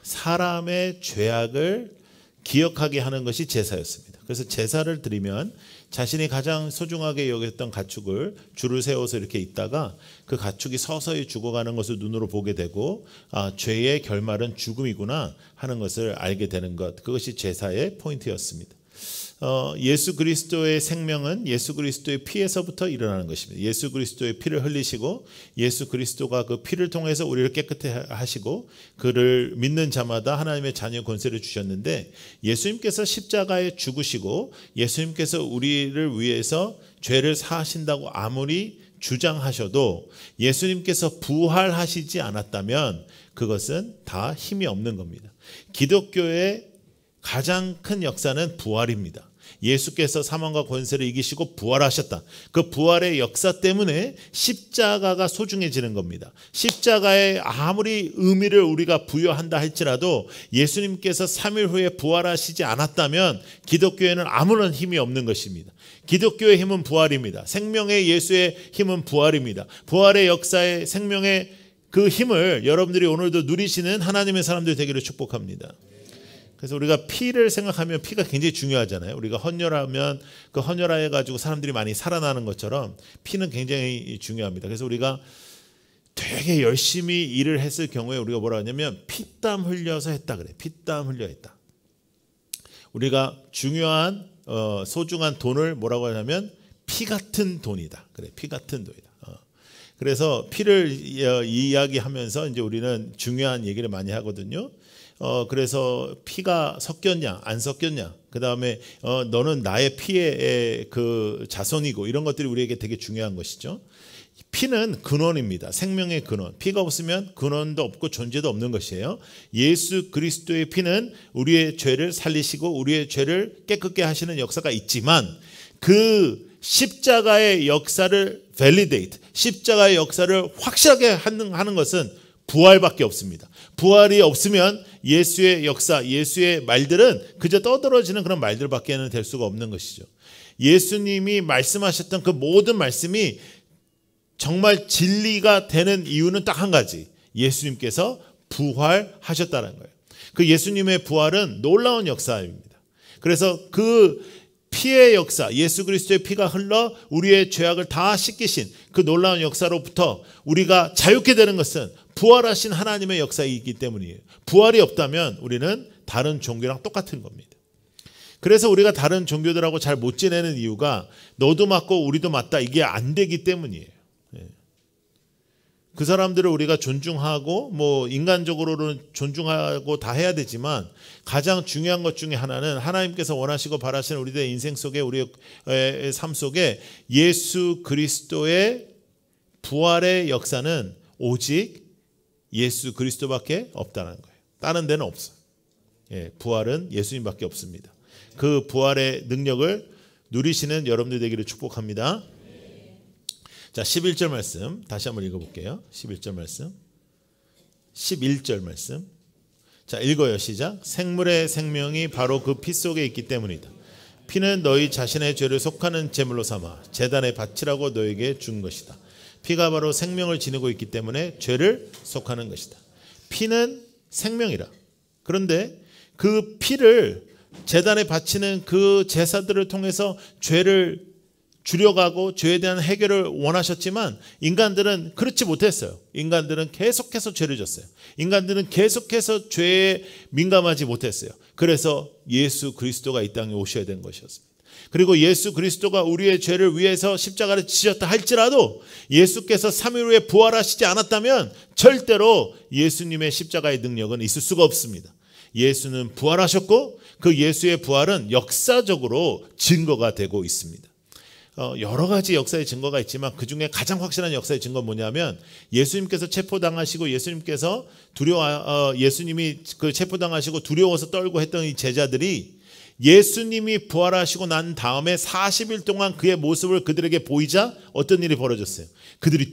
사람의 죄악을 기억하게 하는 것이 제사였습니다. 그래서 제사를 드리면 자신이 가장 소중하게 여겼던 가축을 줄을 세워서 이렇게 있다가 그 가축이 서서히 죽어가는 것을 눈으로 보게 되고 죄의 결말은 죽음이구나 하는 것을 알게 되는 것, 그것이 제사의 포인트였습니다. 예수 그리스도의 생명은 예수 그리스도의 피에서부터 일어나는 것입니다. 예수 그리스도의 피를 흘리시고 예수 그리스도가 그 피를 통해서 우리를 깨끗해 하시고 그를 믿는 자마다 하나님의 자녀 권세를 주셨는데, 예수님께서 십자가에 죽으시고 예수님께서 우리를 위해서 죄를 사하신다고 아무리 주장하셔도 예수님께서 부활하시지 않았다면 그것은 다 힘이 없는 겁니다. 기독교의 가장 큰 역사는 부활입니다. 예수께서 사망과 권세를 이기시고 부활하셨다. 그 부활의 역사 때문에 십자가가 소중해지는 겁니다. 십자가에 아무리 의미를 우리가 부여한다 할지라도 예수님께서 3일 후에 부활하시지 않았다면 기독교에는 아무런 힘이 없는 것입니다. 기독교의 힘은 부활입니다. 생명의 예수의 힘은 부활입니다. 부활의 역사의 생명의 그 힘을 여러분들이 오늘도 누리시는 하나님의 사람들 되기를 축복합니다. 그래서 우리가 피를 생각하면 피가 굉장히 중요하잖아요. 우리가 헌혈하면 그 헌혈해 가지고 사람들이 많이 살아나는 것처럼 피는 굉장히 중요합니다. 그래서 우리가 되게 열심히 일을 했을 경우에 우리가 뭐라 하냐면 피땀 흘려서 했다 그래. 피땀 흘려 했다. 우리가 중요한 소중한 돈을 뭐라고 하냐면 피 같은 돈이다. 그래. 피 같은 돈이다. 그래서 피를 이야기하면서 이제 우리는 중요한 얘기를 많이 하거든요. 그래서 피가 섞였냐 안 섞였냐, 그 다음에 너는 나의 피의 그 자손이고, 이런 것들이 우리에게 되게 중요한 것이죠. 피는 근원입니다. 생명의 근원. 피가 없으면 근원도 없고 존재도 없는 것이에요. 예수 그리스도의 피는 우리의 죄를 살리시고 우리의 죄를 깨끗게 하시는 역사가 있지만, 그 십자가의 역사를 validate, 십자가의 역사를 확실하게 하는 것은 부활밖에 없습니다. 부활이 없으면 예수의 역사, 예수의 말들은 그저 떠들어지는 그런 말들밖에는 될 수가 없는 것이죠. 예수님이 말씀하셨던 그 모든 말씀이 정말 진리가 되는 이유는 딱 한 가지, 예수님께서 부활하셨다는 거예요. 그 예수님의 부활은 놀라운 역사입니다. 그래서 그 피의 역사, 예수 그리스도의 피가 흘러 우리의 죄악을 다 씻기신 그 놀라운 역사로부터 우리가 자유케 되는 것은 부활하신 하나님의 역사이기 때문이에요. 부활이 없다면 우리는 다른 종교랑 똑같은 겁니다. 그래서 우리가 다른 종교들하고 잘 못 지내는 이유가 너도 맞고 우리도 맞다, 이게 안 되기 때문이에요. 그 사람들을 우리가 존중하고 뭐 인간적으로는 존중하고 다 해야 되지만, 가장 중요한 것 중에 하나는 하나님께서 원하시고 바라시는 우리들의 인생 속에, 우리의 삶 속에 예수 그리스도의 부활의 역사는 오직 예수 그리스도밖에 없다는 거예요. 다른 데는 없어요. 부활은 예수님밖에 없습니다. 그 부활의 능력을 누리시는 여러분들 되기를 축복합니다. 자, 11절 말씀 다시 한번 읽어볼게요. 11절 말씀, 11절 말씀. 자, 읽어요. 시작. 생물의 생명이 바로 그 피 속에 있기 때문이다. 피는 너희 자신의 죄를 속하는 제물로 삼아 제단에 바치라고 너에게 준 것이다. 피가 바로 생명을 지니고 있기 때문에 죄를 속하는 것이다. 피는 생명이라. 그런데 그 피를 제단에 바치는 그 제사들을 통해서 죄를 줄여가고 죄에 대한 해결을 원하셨지만, 인간들은 그렇지 못했어요. 인간들은 계속해서 죄를 졌어요. 인간들은 계속해서 죄에 민감하지 못했어요. 그래서 예수 그리스도가 이 땅에 오셔야 된 것이었습니다. 그리고 예수 그리스도가 우리의 죄를 위해서 십자가를 지셨다 할지라도 예수께서 3일 후에 부활하시지 않았다면 절대로 예수님의 십자가의 능력은 있을 수가 없습니다. 예수는 부활하셨고 그 예수의 부활은 역사적으로 증거가 되고 있습니다. 여러 가지 역사의 증거가 있지만 그 중에 가장 확실한 역사의 증거는 뭐냐면, 예수님께서 체포당하시고 예수님께서 예수님이 그 체포당하시고 두려워서 떨고 했던 이 제자들이 예수님이 부활하시고 난 다음에 40일 동안 그의 모습을 그들에게 보이자 어떤 일이 벌어졌어요? 그들이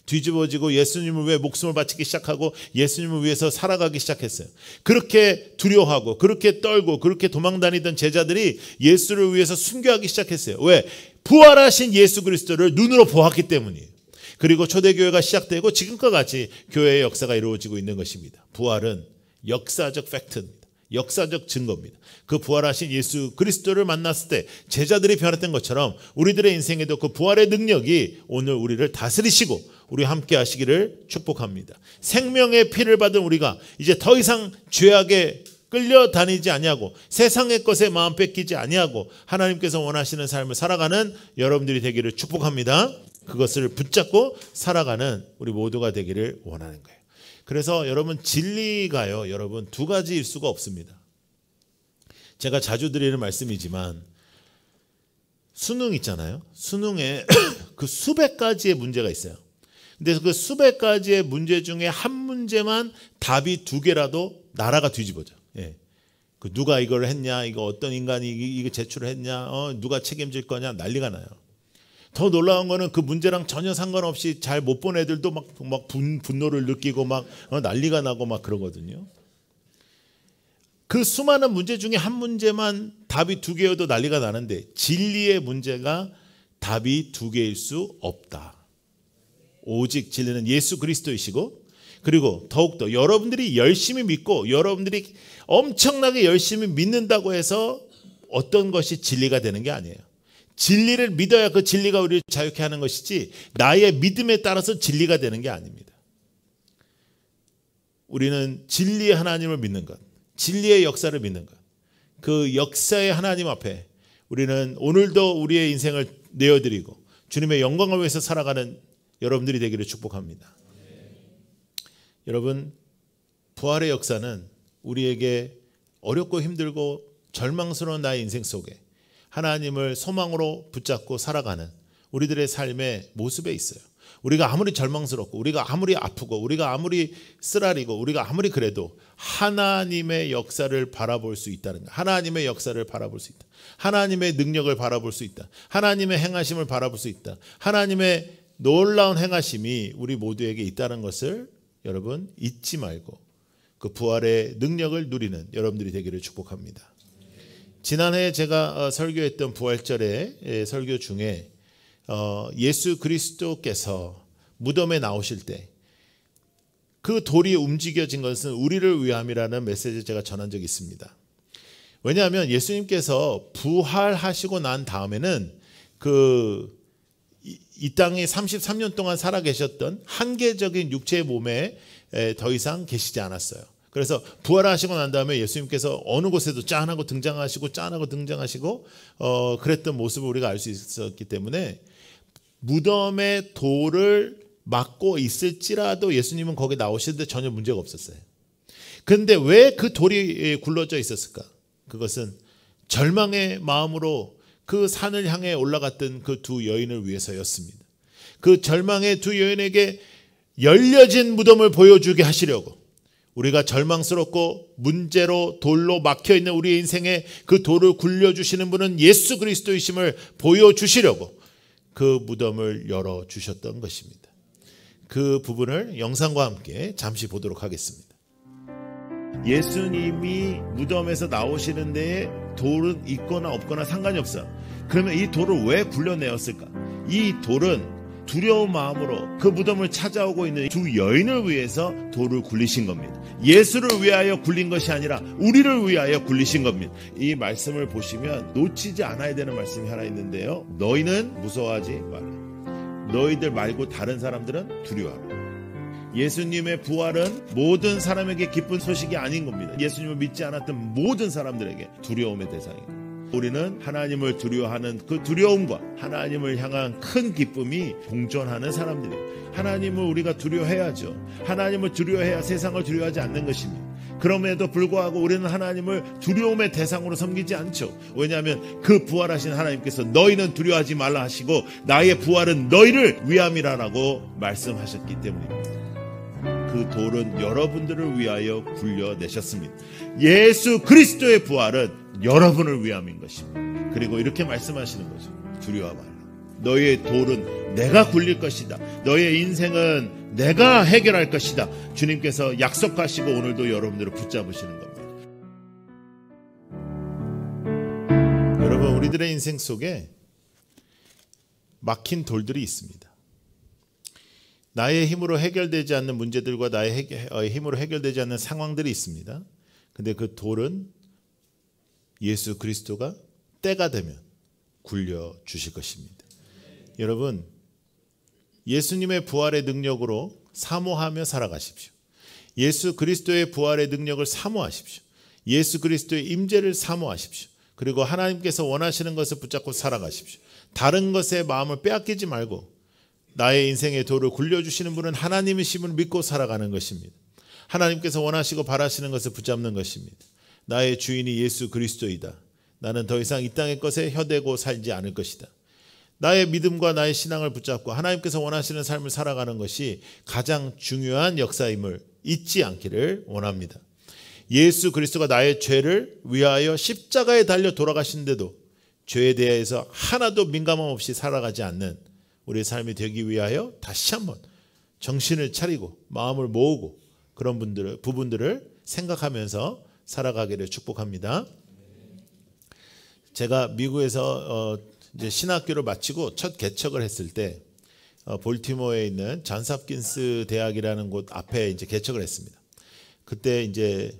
뒤집어지고 예수님을 위해 목숨을 바치기 시작하고 예수님을 위해서 살아가기 시작했어요. 그렇게 두려워하고 그렇게 떨고 그렇게 도망다니던 제자들이 예수를 위해서 순교하기 시작했어요. 왜? 부활하신 예수 그리스도를 눈으로 보았기 때문이에요. 그리고 초대교회가 시작되고 지금과 같이 교회의 역사가 이루어지고 있는 것입니다. 부활은 역사적 팩트입니다. 역사적 증거입니다. 그 부활하신 예수 그리스도를 만났을 때 제자들이 변했던 것처럼 우리들의 인생에도 그 부활의 능력이 오늘 우리를 다스리시고 우리 함께 하시기를 축복합니다. 생명의 피를 받은 우리가 이제 더 이상 죄악에 끌려다니지 아니하고 세상의 것에 마음 뺏기지 아니하고 하나님께서 원하시는 삶을 살아가는 여러분들이 되기를 축복합니다. 그것을 붙잡고 살아가는 우리 모두가 되기를 원하는 거예요. 그래서 여러분 진리가요, 여러분 두 가지일 수가 없습니다. 제가 자주 드리는 말씀이지만 수능 있잖아요. 수능에 그 수백 가지의 문제가 있어요. 근데 그 수백 가지의 문제 중에 한 문제만 답이 두 개라도 나라가 뒤집어져. 예. 그 누가 이걸 했냐, 이거 어떤 인간이 이거 제출을 했냐, 누가 책임질 거냐 난리가 나요. 더 놀라운 거는 그 문제랑 전혀 상관없이 잘 못 본 애들도 막 분노를 느끼고 막 난리가 나고 막 그러거든요. 그 수많은 문제 중에 한 문제만 답이 두 개여도 난리가 나는데 진리의 문제가 답이 두 개일 수 없다. 오직 진리는 예수 그리스도이시고, 그리고 더욱더 여러분들이 열심히 믿고 여러분들이 엄청나게 열심히 믿는다고 해서 어떤 것이 진리가 되는 게 아니에요. 진리를 믿어야 그 진리가 우리를 자유케 하는 것이지 나의 믿음에 따라서 진리가 되는 게 아닙니다. 우리는 진리의 하나님을 믿는 것, 진리의 역사를 믿는 것, 그 역사의 하나님 앞에 우리는 오늘도 우리의 인생을 내어드리고 주님의 영광을 위해서 살아가는 여러분들이 되기를 축복합니다. 여러분, 부활의 역사는 우리에게 어렵고 힘들고 절망스러운 나의 인생 속에 하나님을 소망으로 붙잡고 살아가는 우리들의 삶의 모습에 있어요. 우리가 아무리 절망스럽고 우리가 아무리 아프고 우리가 아무리 쓰라리고 우리가 아무리 그래도 하나님의 역사를 바라볼 수 있다는 것. 하나님의 역사를 바라볼 수 있다. 하나님의 능력을 바라볼 수 있다. 하나님의 행하심을 바라볼 수 있다. 하나님의 놀라운 행하심이 우리 모두에게 있다는 것을 여러분 잊지 말고 그 부활의 능력을 누리는 여러분들이 되기를 축복합니다. 지난해 제가 설교했던 부활절의 설교 중에 예수 그리스도께서 무덤에 나오실 때 그 돌이 움직여진 것은 우리를 위함이라는 메시지를 제가 전한 적이 있습니다. 왜냐하면 예수님께서 부활하시고 난 다음에는 이 땅에 33년 동안 살아계셨던 한계적인 육체의 몸에 더 이상 계시지 않았어요. 그래서 부활하시고 난 다음에 예수님께서 어느 곳에도 짠하고 등장하시고 그랬던 모습을 우리가 알 수 있었기 때문에 무덤의 돌을 막고 있을지라도 예수님은 거기 나오시는데 전혀 문제가 없었어요. 그런데 왜 그 돌이 굴러져 있었을까? 그것은 절망의 마음으로 그 산을 향해 올라갔던 그 두 여인을 위해서였습니다. 그 절망의 두 여인에게 열려진 무덤을 보여주게 하시려고, 우리가 절망스럽고 문제로 돌로 막혀있는 우리의 인생에 그 돌을 굴려주시는 분은 예수 그리스도이심을 보여주시려고 그 무덤을 열어주셨던 것입니다. 그 부분을 영상과 함께 잠시 보도록 하겠습니다. 예수님이 무덤에서 나오시는 데에 돌은 있거나 없거나 상관이 없어요. 그러면 이 돌을 왜 굴려내었을까? 이 돌은 두려운 마음으로 그 무덤을 찾아오고 있는 두 여인을 위해서 돌을 굴리신 겁니다. 예수를 위하여 굴린 것이 아니라 우리를 위하여 굴리신 겁니다. 이 말씀을 보시면 놓치지 않아야 되는 말씀이 하나 있는데요. 너희는 무서워하지 마라. 너희들 말고 다른 사람들은 두려워하라. 예수님의 부활은 모든 사람에게 기쁜 소식이 아닌 겁니다. 예수님을 믿지 않았던 모든 사람들에게 두려움의 대상입니다. 우리는 하나님을 두려워하는 그 두려움과 하나님을 향한 큰 기쁨이 공존하는 사람들이에요. 하나님을 우리가 두려워해야죠. 하나님을 두려워해야 세상을 두려워하지 않는 것입니다. 그럼에도 불구하고 우리는 하나님을 두려움의 대상으로 섬기지 않죠. 왜냐하면 그 부활하신 하나님께서 너희는 두려워하지 말라 하시고 나의 부활은 너희를 위함이라라고 말씀하셨기 때문입니다. 그 돌은 여러분들을 위하여 굴려내셨습니다. 예수 그리스도의 부활은 여러분을 위함인 것입니다. 그리고 이렇게 말씀하시는 거죠. 두려워 말라. 너의 돌은 내가 굴릴 것이다. 너의 인생은 내가 해결할 것이다. 주님께서 약속하시고 오늘도 여러분들을 붙잡으시는 겁니다. 여러분, 우리들의 인생 속에 막힌 돌들이 있습니다. 나의 힘으로 해결되지 않는 문제들과 나의 힘으로 해결되지 않는 상황들이 있습니다. 근데 그 돌은 예수 그리스도가 때가 되면 굴려 주실 것입니다. 여러분, 예수님의 부활의 능력으로 사모하며 살아가십시오. 예수 그리스도의 부활의 능력을 사모하십시오. 예수 그리스도의 임재를 사모하십시오. 그리고 하나님께서 원하시는 것을 붙잡고 살아가십시오. 다른 것에 마음을 빼앗기지 말고 나의 인생의 돌을 굴려주시는 분은 하나님이심을 믿고 살아가는 것입니다. 하나님께서 원하시고 바라시는 것을 붙잡는 것입니다. 나의 주인이 예수 그리스도이다. 나는 더 이상 이 땅의 것에 혀대고 살지 않을 것이다. 나의 믿음과 나의 신앙을 붙잡고 하나님께서 원하시는 삶을 살아가는 것이 가장 중요한 역사임을 잊지 않기를 원합니다. 예수 그리스도가 나의 죄를 위하여 십자가에 달려 돌아가신데도 죄에 대해서 하나도 민감함 없이 살아가지 않는 우리의 삶이 되기 위하여 다시 한번 정신을 차리고 마음을 모으고 그런 부분들을 생각하면서 살아가기를 축복합니다. 제가 미국에서 이제 신학교를 마치고 첫 개척을 했을 때 볼티모어에 있는 존스 홉킨스 대학이라는 곳 앞에 이제 개척을 했습니다. 그때 이제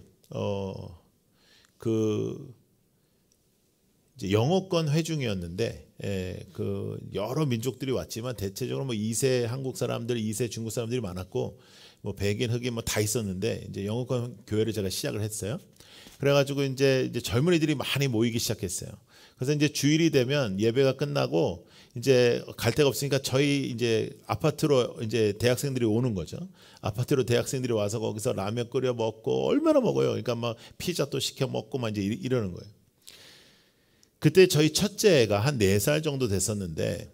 이제 영어권 회중이었는데 그 여러 민족들이 왔지만 대체적으로 뭐 2세 한국 사람들, 2세 중국 사람들이 많았고 뭐 백인, 흑인 뭐 다 있었는데 이제 영어권 교회를 제가 시작을 했어요. 그래가지고 이제 젊은이들이 많이 모이기 시작했어요. 그래서 이제 주일이 되면 예배가 끝나고 이제 갈 데가 없으니까 저희 이제 아파트로 이제 대학생들이 오는 거죠. 아파트로 대학생들이 와서 거기서 라면 끓여 먹고 얼마나 먹어요. 그러니까 막 피자 또 시켜 먹고 막 이제 이러는 거예요. 그때 저희 첫째가 한 4살 정도 됐었는데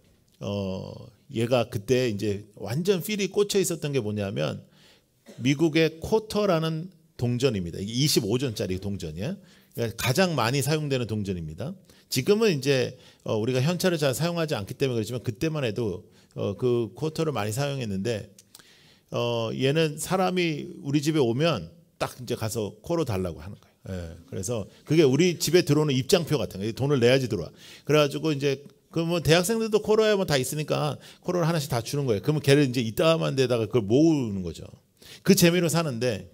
얘가 그때 이제 완전 필이 꽂혀 있었던 게 뭐냐면 미국의 쿼터라는 동전입니다. 이게 25전짜리 동전이에요. 그러니까 가장 많이 사용되는 동전입니다. 지금은 이제 우리가 현찰을 잘 사용하지 않기 때문에 그렇지만 그때만 해도 그 쿼터를 많이 사용했는데 얘는 사람이 우리 집에 오면 딱 이제 가서 코로 달라고 하는 거예요. 예, 그래서 그게 우리 집에 들어오는 입장표 같은 거예요. 돈을 내야지 들어와. 그래가지고 이제 그러면 대학생들도 코로야 뭐 다 있으니까 코로를 하나씩 다 주는 거예요. 그러면 걔를 이제 이따만 데다가 그걸 모으는 거죠. 그 재미로 사는데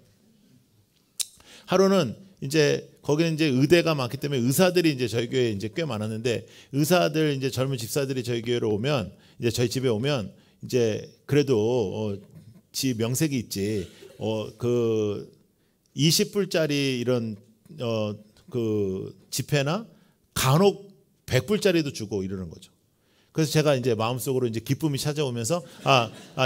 하루는 이제 거기는 이제 의대가 많기 때문에 의사들이 이제 저희 교회에 이제 꽤 많았는데 의사들 이제 젊은 집사들이 저희 교회로 오면 이제 저희 집에 오면 이제 그래도 지 명색이 있지 그 20불짜리 이런 그 지폐나 간혹 100불짜리도 주고 이러는 거죠. 그래서 제가 이제 마음속으로 이제 기쁨이 찾아오면서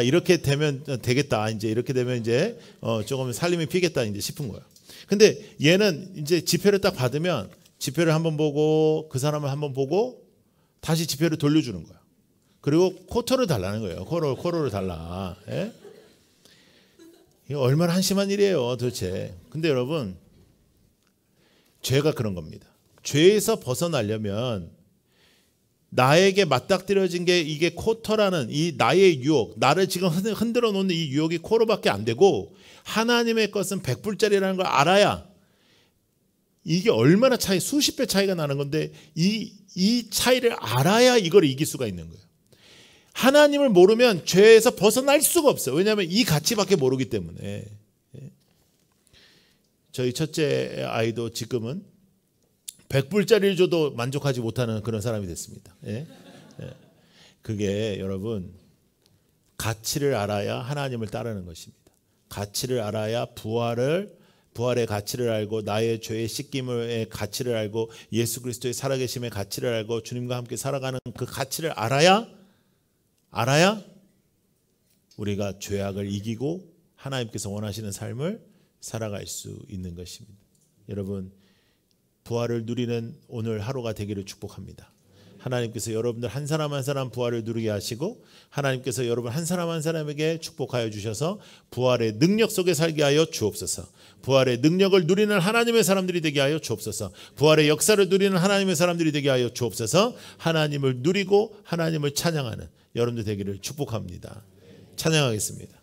이렇게 되면 되겠다. 이제 이렇게 되면 이제 조금 살림이 피겠다 이제 싶은 거예요. 근데 얘는 이제 지폐를 딱 받으면 지폐를 한번 보고 그 사람을 한번 보고 다시 지폐를 돌려주는 거예요. 그리고 쿼터를 달라는 거예요. 쿼터를 달라. 예? 이거 얼마나 한심한 일이에요, 도대체. 근데 여러분, 죄가 그런 겁니다. 죄에서 벗어나려면 나에게 맞닥뜨려진 게 이게 쿼터라는 이 나의 유혹, 나를 지금 흔들어 놓는 이 유혹이 쿼터밖에 안 되고 하나님의 것은 100불짜리라는 걸 알아야 이게 얼마나 수십 배 차이가 나는 건데 이 차이를 알아야 이걸 이길 수가 있는 거예요. 하나님을 모르면 죄에서 벗어날 수가 없어요. 왜냐하면 이 가치밖에 모르기 때문에. 저희 첫째 아이도 지금은 100불짜리를 줘도 만족하지 못하는 그런 사람이 됐습니다. 그게 여러분 가치를 알아야 하나님을 따르는 것입니다. 가치를 알아야 부활의 가치를 알고 나의 죄의 씻김의 가치를 알고 예수 그리스도의 살아계심의 가치를 알고 주님과 함께 살아가는 그 가치를 알아야 우리가 죄악을 이기고 하나님께서 원하시는 삶을 살아갈 수 있는 것입니다. 여러분 부활을 누리는 오늘 하루가 되기를 축복합니다. 하나님께서 여러분들 한 사람 한 사람 부활을 누리게 하시고 하나님께서 여러분 한 사람 한 사람에게 축복하여 주셔서 부활의 능력 속에 살게 하여 주옵소서. 부활의 능력을 누리는 하나님의 사람들이 되게 하여 주옵소서. 부활의 역사를 누리는 하나님의 사람들이 되게 하여 주옵소서. 하나님을 누리고 하나님을 찬양하는 여러분들 되기를 축복합니다. 찬양하겠습니다.